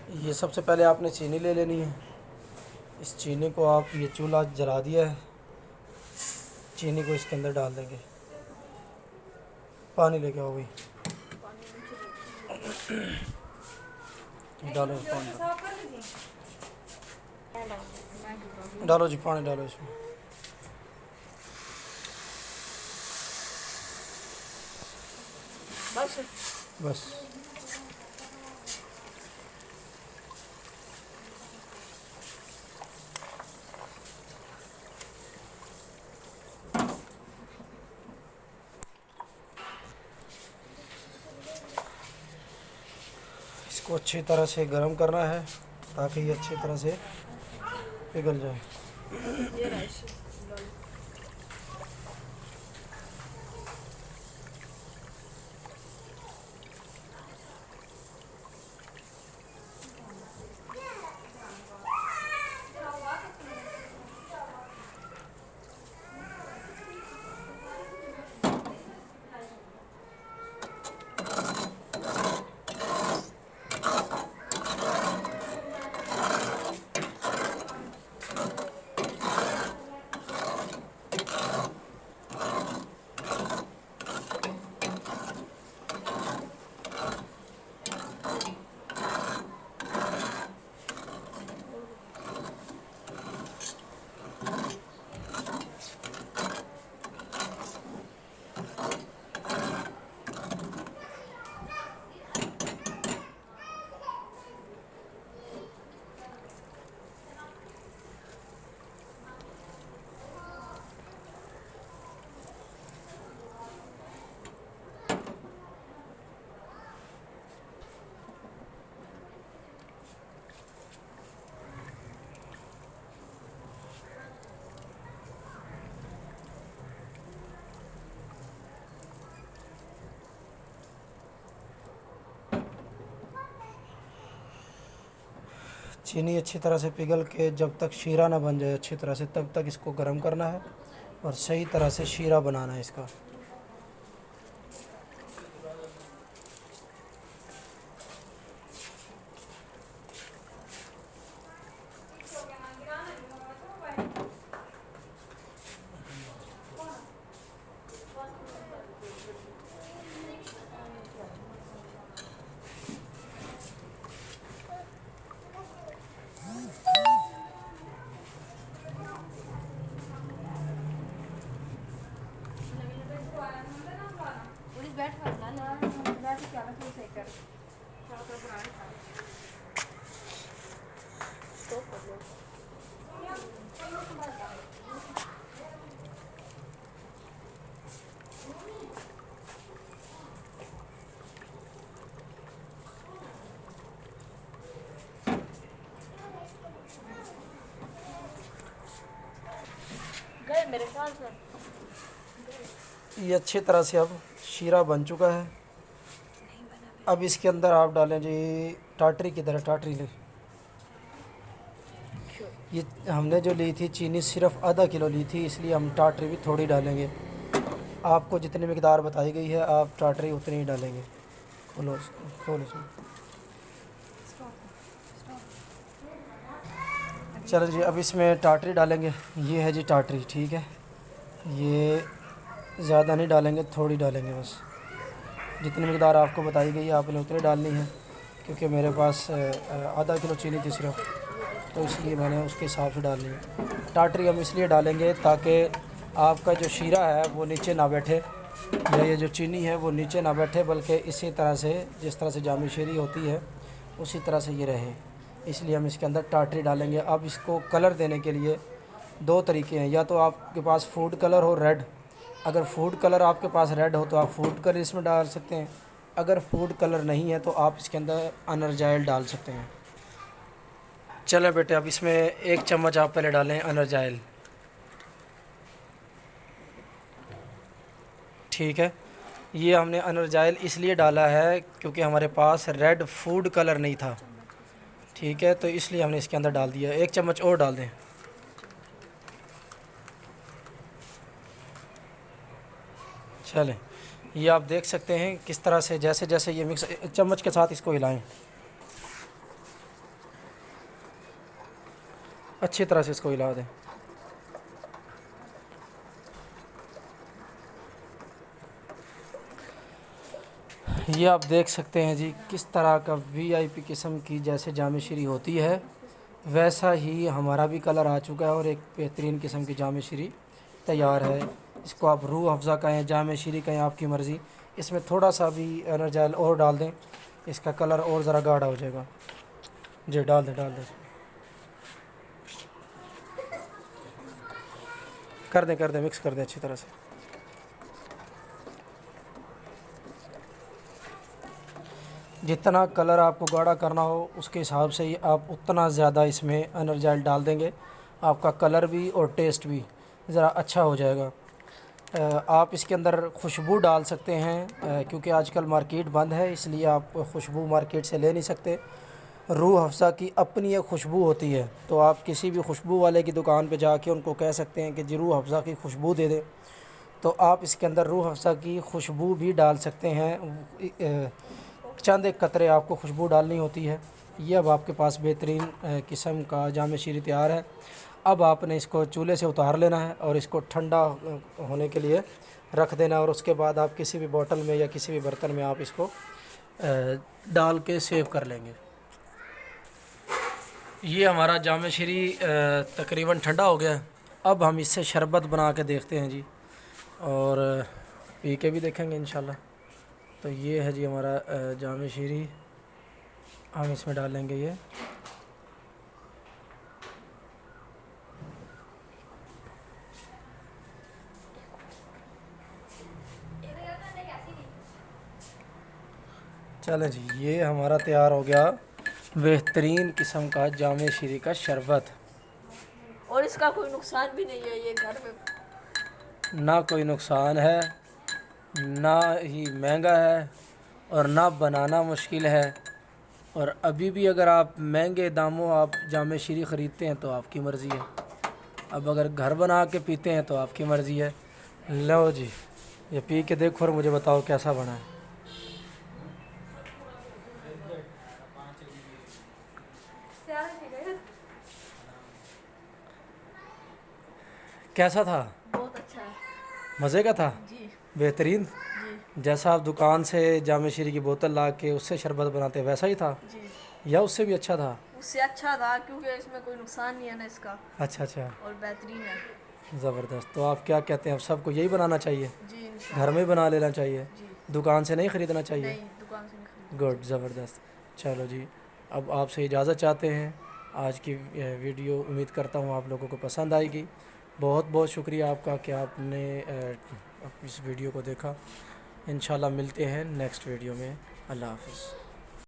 یہ سب سے پہلے آپ نے چینی لے لینی ہے۔ اس چینی کو آپ یہ چولہا جلا دیا ہے، چینی کو اس کے اندر ڈال دیں گے۔ پانی لے کے آؤ گئی، ڈالو پانی، ڈالو جی پانی ڈالو اس میں۔ بس اس کو اچھی طرح سے گرم کرنا ہے تاکہ یہ اچھی طرح سے پگھل جائے۔ چینی اچھی طرح سے پگھل کے جب تک شیرہ نہ بن جائے اچھی طرح سے، تب تک اس کو گرم کرنا ہے اور صحیح طرح سے شیرہ بنانا ہے اس کا۔ میرے خیال سے یہ اچھی طرح سے اب شیرہ بن چکا ہے۔ اب اس کے اندر آپ ڈالیں جی ٹاٹری کی طرح، ٹاٹری لیں۔ یہ ہم نے جو لی تھی چینی صرف آدھا کلو لی تھی، اس لیے ہم ٹاٹری بھی تھوڑی ڈالیں گے۔ آپ کو جتنی مقدار بتائی گئی ہے آپ ٹاٹری اتنی ہی ڈالیں گے۔ کھولو اس کو، کھولو اس کو۔ چلو جی اب اس میں ٹاٹری ڈالیں گے۔ یہ ہے جی ٹاٹری، ٹھیک ہے۔ یہ زیادہ نہیں ڈالیں گے، تھوڑی ڈالیں گے بس۔ جتنی مقدار آپ کو بتائی گئی ہے آپ نے اتنی ڈالنی ہے، کیونکہ میرے پاس آدھا کلو چینی تھی صرف، تو اس لیے میں نے اس کے حساب سے ڈالنی ہے۔ ٹاٹری ہم اس لیے ڈالیں گے تاکہ آپ کا جو شیرہ ہے وہ نیچے نہ بیٹھے، یا یہ جو چینی ہے وہ نیچے نہ بیٹھے، بلکہ اسی طرح سے جس طرح سے جامی شیری ہوتی ہے اسی طرح سے یہ رہے، اس لیے ہم اس کے اندر ٹاٹری ڈالیں گے۔ اب اس کو کلر دینے کے لیے دو طریقے ہیں، یا تو آپ کے پاس فوڈ کلر ہو ریڈ، اگر فوڈ کلر آپ کے پاس ریڈ ہو تو آپ فوڈ کلر اس میں ڈال سکتے ہیں، اگر فوڈ کلر نہیں ہے تو آپ اس کے اندر انرجائل ڈال سکتے ہیں۔ چلیں بیٹے اب اس میں ایک چمچ آپ پہلے ڈالیں انرجائل، ٹھیک ہے۔ یہ ہم نے انرجائل اس لیے ڈالا ہے کیونکہ ہمارے پاس ریڈ فوڈ کلر نہیں تھا، ٹھیک ہے، تو اس لیے ہم نے اس کے اندر ڈال دیا۔ ایک چمچ اور ڈال دیں۔ چلیں یہ آپ دیکھ سکتے ہیں کس طرح سے جیسے جیسے یہ مکس، چمچ کے ساتھ اس کو ہلائیں۔ अच्छी तरह से इसको हिला दें। ये आप देख सकते हैं जी किस तरह का वीआईपी किस्म की जैसे जामे श्री होती है वैसा ही हमारा भी कलर आ चुका है और एक बेहतरीन किस्म की जामे श्री तैयार है। इसको आप रूह अफ़ज़ा कहें, जामे श्री कहें, आपकी मर्ज़ी। इसमें थोड़ा सा भी एनर्जाइल और डाल दें, इसका कलर और ज़रा गाढ़ा हो जाएगा। जी डाल दें कर दें मिक्स कर दें अच्छी तरह से। जितना कलर आपको गाढ़ा करना हो उसके हिसाब से ही आप उतना ज़्यादा इसमें एनर्जाइल डाल देंगे, आपका कलर भी और टेस्ट भी ज़रा अच्छा हो जाएगा। आप इसके अंदर खुशबू डाल सकते हैं क्योंकि आजकल मार्केट बंद है, इसलिए आप खुशबू मार्केट से ले नहीं सकते। रूह अफ़ज़ा की अपनी एक खुशबू होती है, तो आप किसी भी खुशबू वाले की दुकान पे जाके उनको कह सकते हैं कि जी रूह अफ़ज़ा की खुशबू दे दें, तो आप इसके अंदर रूह अफ़ज़ा की खुशबू भी डाल सकते हैं। चंद एक कतरे आपको खुशबू डालनी होती है। ये अब आपके पास बेहतरीन किस्म का जामे श्री तैयार है। अब आपने इसको चूल्हे से उतार लेना है और इसको ठंडा होने के लिए रख देना, और उसके बाद आप किसी भी बोतल में या किसी भी बर्तन में आप इसको डाल के सेव कर लेंगे। ये हमारा जामे श्री तकरीबन ठंडा हो गया है। अब हम इससे शरबत बना के देखते हैं जी, और पी के भी देखेंगे इंशाल्लाह। तो ये है जी हमारा जामे श्री, हम इसमें डालेंगे ये। चलें जी, ये हमारा तैयार हो गया बेहतरीन किस्म का जामे श्री का शरबत। और इसका कोई नुकसान भी नहीं है, ये घर में ना कोई नुकसान है, ना ही महंगा है, और ना बनाना मुश्किल है। और अभी भी अगर आप महंगे दामों आप जामे श्री ख़रीदते हैं तो आपकी मर्ज़ी है, अब अगर घर बना के पीते हैं तो आपकी मर्ज़ी है। लो जी, ये पी के देखो और मुझे बताओ कैसा बना है। कैसा था? बहुत अच्छा है मज़े का था, जी। बेहतरीन। जी जैसा आप दुकान से जामे श्री की बोतल ला के उससे शरबत बनाते वैसा ही था, जी, या उससे भी अच्छा था? उससे अच्छा था क्योंकि इसमें कोई नुकसान नहीं है ना इसका, अच्छा अच्छा, और बेहतरीन है। ज़बरदस्त। तो आप क्या कहते हैं, अब सबको यही बनाना चाहिए, जी घर में बना लेना चाहिए, जी, दुकान से नहीं ख़रीदना चाहिए? नहीं दुकान से नहीं खरीदना। गुड, ज़बरदस्त। चलो जी, अब आपसे इजाज़त चाहते हैं। आज की वीडियो उम्मीद करता हूँ आप लोगों को पसंद आएगी। बहुत बहुत शुक्रिया आपका कि आपने इस वीडियो को देखा। इंशाल्लाह मिलते हैं नेक्स्ट वीडियो में। अल्लाह हाफ़िज़।